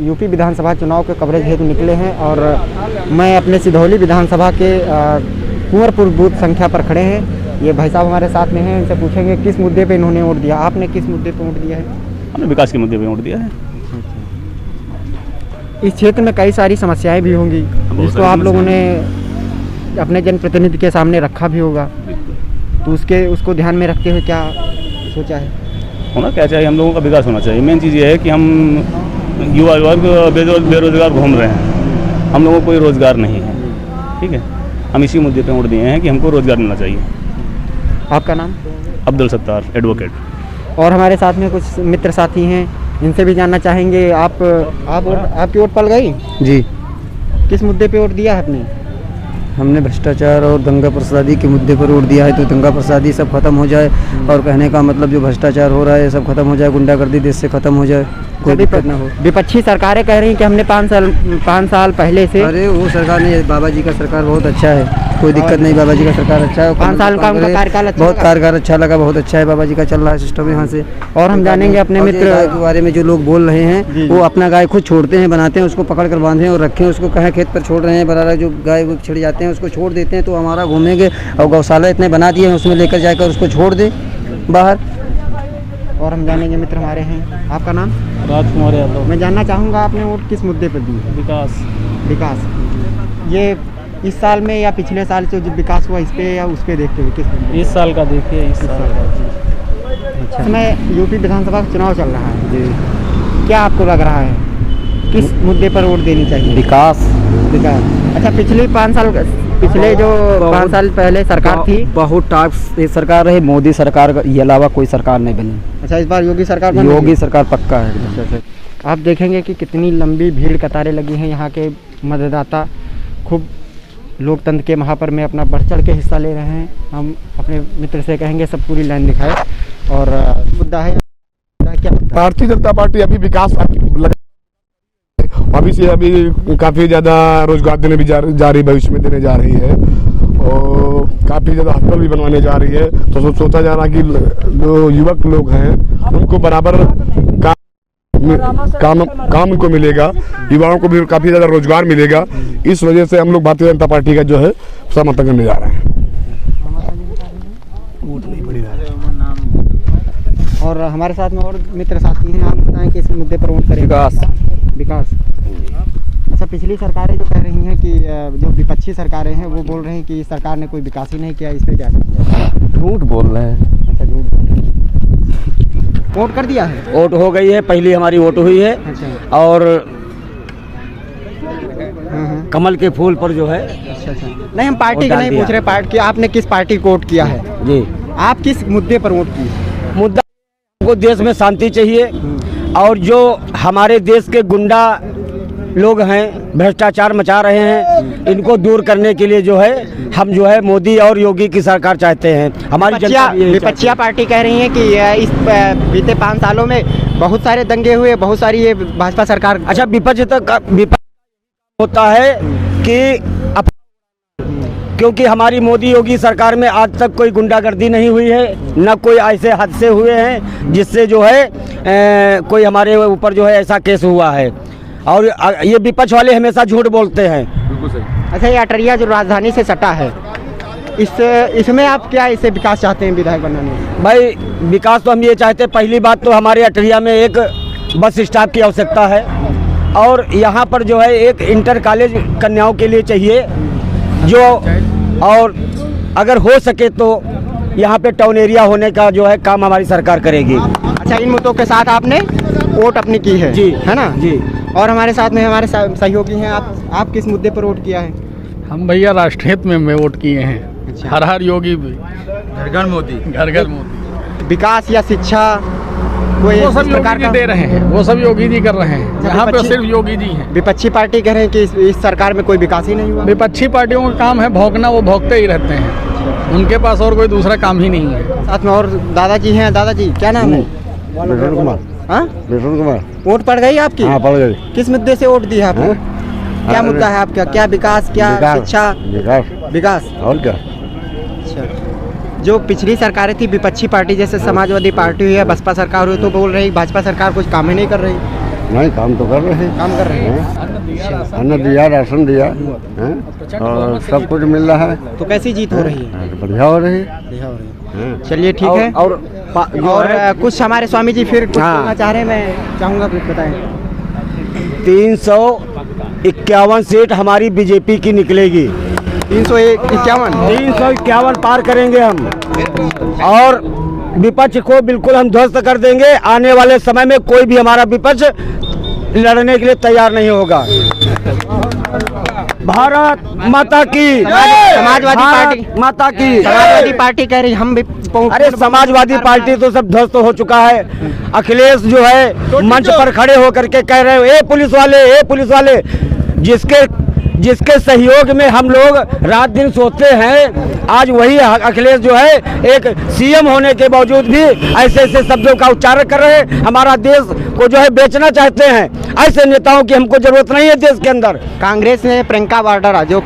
UP विधानसभा चुनाव के coverage हेतु निकले हैं और मैं अपने सिधौली विधानसभा के कुंवरपुर बूथ संख्या पर खड़े हैं। ये भाई साहब हमारे साथ में हैं, इनसे पूछेंगे किस मुद्दे पे इन्होंने वोट दिया। आपने किस मुद्दे पे वोट दिया है? हमने विकास के मुद्दे पे वोट दिया है। इस क्षेत्र में कई सारी समस्याएं भी होंगी जिसको आप लोगों ने अपने जनप्रतिनिधि के सामने रखा भी होगा, तो उसको ध्यान में रखते हुए क्या सोचा है? होना क्या चाहिए, हम लोगों का विकास होना चाहिए। मेन चीज़ ये है कि हम युवा वर्ग बेरोजगार घूम रहे हैं, हम लोगों को कोई रोज़गार नहीं है। ठीक है, हम इसी मुद्दे पे वोट दिए हैं कि हमको रोज़गार मिलना चाहिए। आपका नाम? अब्दुल सत्तार, एडवोकेट। और हमारे साथ में कुछ मित्र साथी हैं, इनसे भी जानना चाहेंगे। आपकी वोट पड़ गई जी। किस मुद्दे पे वोट दिया है आपने? हमने भ्रष्टाचार और दंगा प्रसादी के मुद्दे पर वोट दिया है, तो दंगा प्रसादी सब खत्म हो जाए और कहने का मतलब जो भ्रष्टाचार हो रहा है सब खत्म हो जाए, गुंडागर्दी देश से खत्म हो जाए, कोई दिक्कत ना हो। विपक्षी सरकारें कह रही हैं कि हमने 5 साल पहले से। अरे वो सरकार नहीं, बाबा जी का सरकार बहुत अच्छा है, कोई दिक्कत नहीं, बाबा जी का सरकार अच्छा है। 5 साल का उनका कार्यकाल बहुत कारगर अच्छा लगा, बहुत अच्छा है, बाबा जी का चल रहा है सिस्टम यहाँ से। और हम जानेंगे अपने मित्र के बारे में जो लोग बोल रहे हैं, वो अपना गाय खुद छोड़ते हैं, बनाते हैं, उसको पकड़ कर बांधें और रखें, उसको कहें खेत पर छोड़ रहे हैं, बराबर जो गाय वो छिड़ जाते हैं उसको छोड़ देते हैं, तो हमारा घूमेंगे और गौशाला इतने बना दिए हैं, उसमें लेकर जाकर उसको छोड़ दें बाहर। और हम जानेंगे मित्र हमारे हैं। आपका नाम? राजकुमार यादव। मैं जानना चाहूँगा आपने वोट किस मुद्दे पर दी है? विकास। ये इस साल में या पिछले साल से जो विकास हुआ इस पे या उस पे देखते हुए किस? इस साल का देखिए, इस साल का। अच्छा, इसमें यूपी विधानसभा का चुनाव चल रहा है जी, क्या आपको लग रहा है किस मुद्दे पर वोट देनी चाहिए? विकास। अच्छा, पिछले 5 साल पहले सरकार थी, बहुत टाइप सरकार रही, मोदी सरकार के अलावा कोई सरकार नहीं बनी। अच्छा, इस बार योगी सरकार बनी? योगी सरकार पक्का है। अच्छा, आप देखेंगे कि कितनी लंबी भीड़ कतारें लगी हैं, यहाँ के मतदाता खूब लोकतंत्र के महापर्व में अपना बढ़ चढ़ के हिस्सा ले रहे हैं। हम अपने मित्र से कहेंगे सब पूरी लाइन दिखाए। और मुद्दा है क्या? भारतीय जनता पार्टी अभी विकास अभी से अभी काफ़ी ज़्यादा रोजगार देने भी जा रही, भविष्य में देने जा रही है और काफ़ी ज़्यादा हॉस्पिटल भी बनवाने जा रही है। तो सोचा जा रहा कि जो युवक लोग हैं उनको बराबर काम उनको मिलेगा, युवाओं को भी काफ़ी ज़्यादा रोजगार मिलेगा। इस वजह से हम लोग भारतीय जनता पार्टी का जो है समर्थन करने जा रहे हैं। और हमारे साथ में और मित्र साथी हैं, आप बताएं कि इस मुद्दे पर वोट करें? विकास। अच्छा, पिछली सरकारें जो कह रही हैं कि जो विपक्षी सरकारें हैं वो बोल रहे हैं कि सरकार ने कोई विकास ही नहीं किया, इस पे क्या कहेंगे? झूठ बोल रहे हैं। अच्छा, झूठ बोल रहे हैं। वोट कर दिया है? वोट हो गई है, पहली हमारी वोट हुई है। अच्छा। और कमल के फूल पर जो है। अच्छा। नहीं, हम पार्टी की नहीं पूछ रहे, पार्टी की आपने किस पार्टी को वोट किया है जी? आप किस मुद्दे पर वोट किए? मुद्दा को देश में शांति चाहिए और जो हमारे देश के गुंडा लोग हैं भ्रष्टाचार मचा रहे हैं, इनको दूर करने के लिए जो है हम जो है मोदी और योगी की सरकार चाहते हैं। हमारी विपक्षिया पार्टी कह रही है कि इस बीते 5 सालों में बहुत सारे दंगे हुए, बहुत सारी ये भाजपा सरकार। अच्छा, विपक्ष होता है कि क्योंकि हमारी मोदी योगी सरकार में आज तक कोई गुंडागर्दी नहीं हुई है, न कोई ऐसे हादसे हुए हैं जिससे जो है कोई हमारे ऊपर जो है ऐसा केस हुआ है। और ये विपक्ष वाले हमेशा झूठ बोलते हैं। बिल्कुल सही। अच्छा, ये अटरिया जो राजधानी से सटा है, इसमें आप क्या इससे विकास चाहते हैं विधायक बनाने में? भाई विकास तो हम ये चाहते हैं, पहली बात तो हमारे अटरिया में एक बस स्टॉप की आवश्यकता है और यहाँ पर जो है एक इंटर कॉलेज कन्याओं के लिए चाहिए जो, और अगर हो सके तो यहाँ पे टाउन एरिया होने का जो है काम हमारी सरकार करेगी। अच्छा, इन मुद्दों के साथ आपने वोट अपनी की है जी, है ना जी। और हमारे साथ में हमारे सहयोगी हैं। आप किस मुद्दे पर वोट किया है? हम भैया राष्ट्र हित में वोट किए हैं। अच्छा। हर हर योगी भी, घर घर मोदी। विकास या शिक्षा कोई वो सब प्रकार योगी का जी दे रहे हैं, वो सब योगी जी कर रहे हैं। यहाँ पे सिर्फ योगी जी हैं। विपक्षी पार्टी कह रहे हैं कि इस सरकार में कोई विकास ही नहीं हुआ। विपक्षी पार्टियों का काम है भौंकना, वो भौंकते ही रहते हैं, उनके पास और कोई दूसरा काम ही नहीं है। साथ में और दादाजी हैं। दादाजी क्या नाम है? विष्णु कुमार। हाँ, विष्णु कुमार। वोट पड़ गई आपकी? हाँ, पड़ गई। किस मुद्दे से वोट दी है आपने? क्या मुद्दा है आपका? क्या विकास, क्या शिक्षा? विकास। और क्या? अच्छा, जो पिछली सरकारें थी विपक्षी पार्टी जैसे समाजवादी पार्टी हुई है, बसपा सरकार हुई, तो बोल रही भाजपा सरकार कुछ काम ही नहीं कर रही। नहीं, काम तो कर रहे हैं। काम कर रहे हैं? अन्न दिया, राशन दिया हैं? और सब कुछ मिल रहा है। तो कैसी जीत हो रही है? बढ़िया हो रही है। चलिए ठीक है। और कुछ हमारे स्वामी जी फिर कुछ हाँ। कहना चाह रहे हैं, मैं चाहूँगा कुछ बताएं। 351 सीट हमारी बीजेपी की निकलेगी। 351 पार करेंगे हम, और विपक्ष को बिल्कुल हम ध्वस्त कर देंगे। आने वाले समय में कोई भी हमारा विपक्ष लड़ने के लिए तैयार नहीं होगा। भारत माता की, समाजवादी पार्टी माता की। समाजवादी पार्टी कह रही हम भी अरे समाजवादी पार्टी तो सब ध्वस्त हो चुका है। अखिलेश जो है मंच पर खड़े होकर के कह रहे हैं, ए पुलिस वाले, जिसके सहयोग में हम लोग रात दिन सोचते हैं, आज वही अखिलेश जो है एक सीएम होने के बावजूद भी ऐसे शब्दों का उच्चारण कर रहे हैं। हमारा देश को जो है बेचना चाहते हैं। ऐसे नेताओं की हमको जरूरत नहीं है देश के अंदर। कांग्रेस ने प्रियंका वाड्रा जो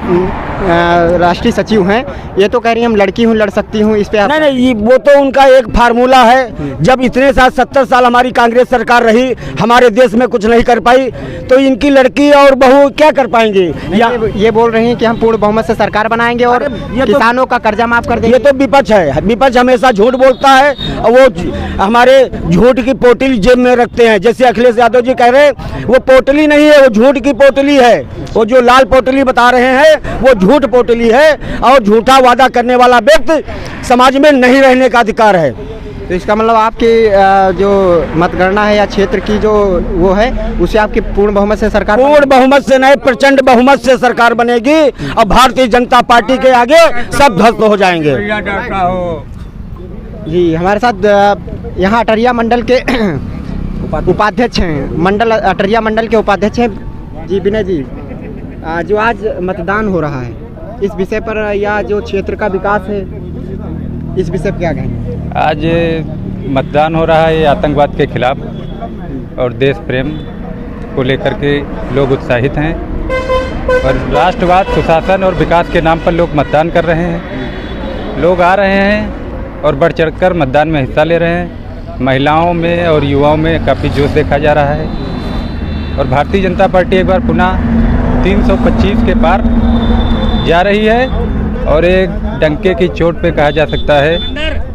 राष्ट्रीय सचिव हैं, ये तो कह रही हम लड़की हूँ, लड़ सकती हूँ, इस पे नहीं, वो तो उनका एक फार्मूला है। जब इतने 70 साल हमारी कांग्रेस सरकार रही, हमारे देश में कुछ नहीं कर पाई, तो इनकी लड़की और बहू क्या कर पाएंगे? ये बोल रही हैं कि हम पूर्ण बहुमत से सरकार बनाएंगे और किसानों का कर्जा माफ कर देंगे। ये तो विपक्ष है। विपक्ष हमेशा झूठ बोलता है और वो हमारे झूठ की पोटली जेब में रखते हैं। जैसे अखिलेश यादव जी कह रहे हैं, वो पोटली नहीं है, वो झूठ की पोटली है। वो जो लाल पोटली बता रहे हैं वो झूठ पोटली है, और झूठा वादा करने वाला व्यक्ति समाज में नहीं रहने का अधिकार है। तो इसका मतलब आपकी जो मतगणना है या क्षेत्र की जो वो है, उसे आपकी पूर्ण बहुमत से सरकार, पूर्ण बहुमत से नहीं, प्रचंड बहुमत से सरकार बनेगी, और भारतीय जनता पार्टी के आगे सब ध्वस्त हो जाएंगे। जी, हमारे साथ यहाँ अटरिया मंडल के उपाध्यक्ष हैं, अटरिया मंडल के उपाध्यक्ष हैं जी विनय जी। जो आज मतदान हो रहा है, इस विषय पर या जो क्षेत्र का विकास है, इस विषय पर क्या कहेंगे? आज मतदान हो रहा है आतंकवाद के खिलाफ, और देश प्रेम को लेकर के लोग उत्साहित हैं, और राष्ट्रवाद, सुशासन और विकास के नाम पर लोग मतदान कर रहे हैं। लोग आ रहे हैं और बढ़ चढ़कर मतदान में हिस्सा ले रहे हैं। महिलाओं में और युवाओं में काफ़ी जोश देखा जा रहा है, और भारतीय जनता पार्टी एक बार पुनः 325 के पार जा रही है, और एक डंके की चोट पे कहा जा सकता है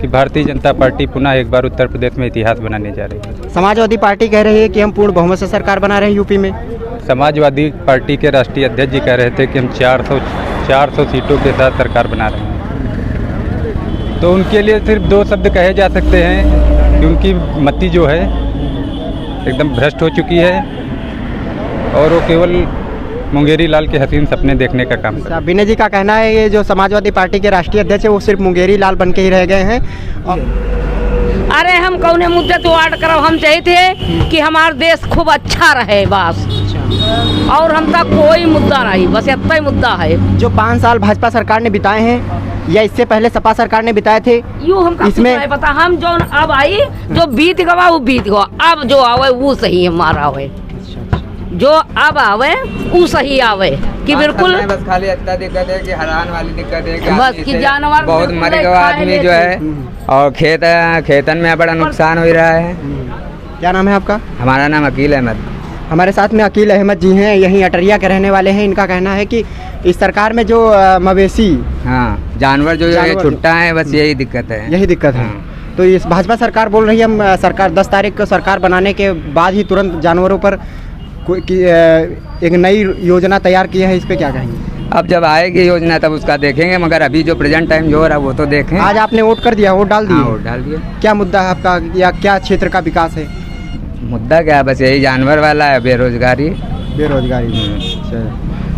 कि भारतीय जनता पार्टी पुनः एक बार उत्तर प्रदेश में इतिहास बनाने जा रही है। समाजवादी पार्टी कह रही है कि हम पूर्ण बहुमत से सरकार बना रहे हैं यूपी में। समाजवादी पार्टी के राष्ट्रीय अध्यक्ष जी कह रहे थे कि हम 400 सीटों के साथ सरकार बना रहे हैं। तो उनके लिए सिर्फ 2 शब्द कहे जा सकते हैं कि उनकी मति जो है एकदम भ्रष्ट हो चुकी है, और वो केवल मुंगेरी लाल के हसीन सपने देखने का काम कर। विनय जी का कहना है ये जो समाजवादी पार्टी के राष्ट्रीय अध्यक्ष है वो सिर्फ मुंगेरी लाल बन के ही रह गए हैं। अरे हम कौने मुद्दे तो आड़ करो, हम चाहते हैं कि हमारा देश खूब अच्छा रहे बस, और हम तक कोई मुद्दा नहीं, बस इतना ही मुद्दा है। जो 5 साल भाजपा सरकार ने बिताए हैं या इससे पहले सपा सरकार ने बिताए थे, यूँ हम इसमें नहीं पता। हम जो अब आई, जो बीत गवा वो बीत गवा, अब जो आवे वो सही हमारा आवे, जो अब आवे वो सही आवे कि बिल्कुल। बस खाली इतना दिक्कत है कि हैरान वाली दिक्कत है कि बस कि जानवर बहुत मर गया आदमी जो है, और खेतन में बड़ा नुकसान हो रहा है। क्या नाम है आपका? हमारा नाम अकील अहमद। हमारे साथ में अकील अहमद जी हैं, यहीं अटरिया के रहने वाले हैं। इनका कहना है कि इस सरकार में जो मवेशी, हाँ, जानवर जो छुट्टा है, बस यही दिक्कत है। यही दिक्कत है। तो इस भाजपा सरकार बोल रही है हम सरकार 10 तारीख को सरकार बनाने के बाद ही तुरंत जानवरों पर एक नई योजना तैयार की है, इस पे क्या कहेंगे? अब जब आएगी योजना तब उसका देखेंगे, मगर अभी जो प्रेजेंट टाइम जो हो रहा है वो तो देखें। आज आपने वोट कर दिया, वोट डाल दिया? वोट डाल दिया। क्या मुद्दा है आपका या क्या क्षेत्र का विकास है? मुद्दा क्या है, बस यही जानवर वाला है, बेरोजगारी।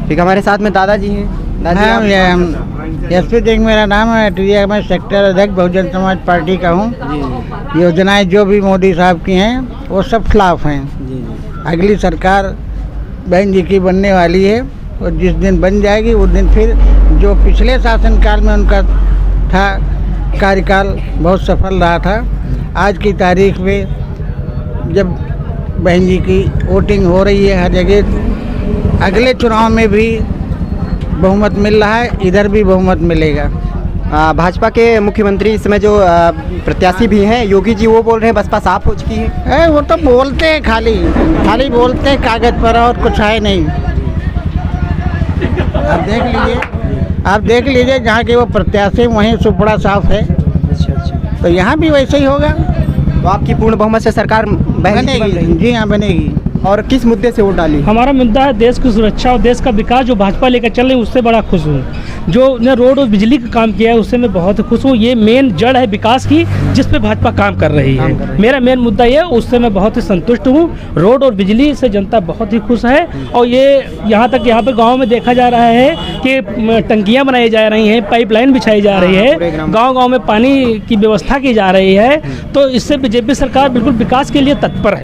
ठीक, हमारे साथ में दादाजी हैं। दादाजी, एसपी सिंह मेरा नाम है, अटरिया में सेक्टर अध्यक्ष बहुजन समाज पार्टी का हूँ। योजनाएं जो भी मोदी साहब की हैं वो सब खिलाफ हैं। अगली सरकार बहन जी की बनने वाली है, और जिस दिन बन जाएगी उस दिन फिर जो पिछले शासनकाल में उनका था कार्यकाल बहुत सफल रहा था, आज की तारीख में जब बहन जी की वोटिंग हो रही है हर जगह, अगले चुनाव में भी बहुमत मिल रहा है, इधर भी बहुमत मिलेगा। भाजपा के मुख्यमंत्री इस समय जो प्रत्याशी भी हैं योगी जी, वो बोल रहे हैं बसपा साफ हो चुकी है। वो तो बोलते हैं, खाली बोलते हैं कागज पर, और कुछ है नहीं। आप देख लीजिए जहाँ के वो प्रत्याशी वहीं सुपड़ा साफ है। तो यहाँ भी वैसे ही होगा। तो आपकी पूर्ण बहुमत से सरकार बनेगी? जी हाँ, बनेगी। और किस मुद्दे से वोट डाली? हमारा मुद्दा है देश की सुरक्षा और देश का विकास। जो भाजपा लेकर चल रही है उससे बड़ा खुश हूँ। जो ने रोड और बिजली का काम किया है उससे मैं बहुत खुश हूँ। ये मेन जड़ है विकास की, जिस पे भाजपा काम कर रही है। मेरा मेन मुद्दा ये, उससे मैं बहुत ही संतुष्ट हूँ। रोड और बिजली से जनता बहुत ही खुश है। और ये यहाँ तक यहाँ पर गाँव में देखा जा रहा है कि टंकियाँ बनाई जा रही हैं, पाइपलाइन बिछाई जा रही है, गाँव में पानी की व्यवस्था की जा रही है। तो इससे बीजेपी सरकार बिल्कुल विकास के लिए तत्पर है।